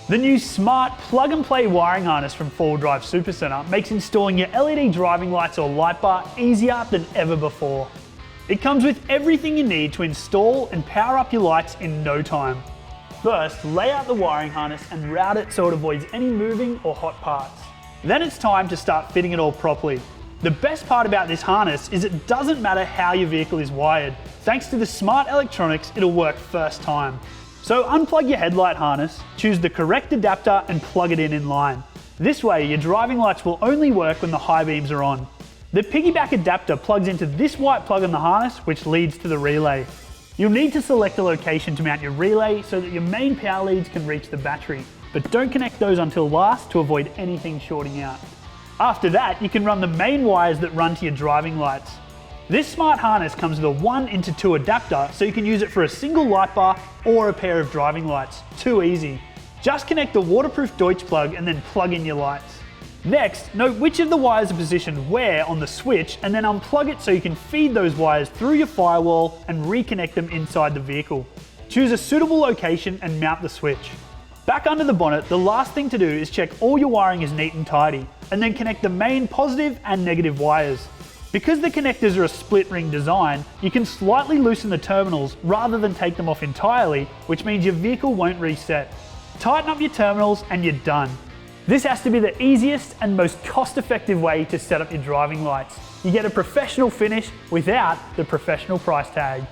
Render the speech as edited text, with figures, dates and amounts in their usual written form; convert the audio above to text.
The new smart plug-and-play wiring harness from 4Drive Supacentre makes installing your LED driving lights or light bar easier than ever before. It comes with everything you need to install and power up your lights in no time. First, lay out the wiring harness and route it so it avoids any moving or hot parts. Then it's time to start fitting it all properly. The best part about this harness is it doesn't matter how your vehicle is wired. Thanks to the smart electronics, it'll work first time. So unplug your headlight harness, choose the correct adapter and plug it in line. This way your driving lights will only work when the high beams are on. The piggyback adapter plugs into this white plug on the harness, which leads to the relay. You'll need to select a location to mount your relay so that your main power leads can reach the battery, but don't connect those until last to avoid anything shorting out. After that, you can run the main wires that run to your driving lights. This smart harness comes with a 1:2 adapter, so you can use it for a single light bar or a pair of driving lights. Too easy. Just connect the waterproof Deutsch plug and then plug in your lights. Next, note which of the wires are positioned where on the switch and then unplug it so you can feed those wires through your firewall and reconnect them inside the vehicle. Choose a suitable location and mount the switch. Back under the bonnet, the last thing to do is check all your wiring is neat and tidy, and then connect the main positive and negative wires. Because the connectors are a split ring design, you can slightly loosen the terminals rather than take them off entirely, which means your vehicle won't reset. Tighten up your terminals and you're done. This has to be the easiest and most cost-effective way to set up your driving lights. You get a professional finish without the professional price tag.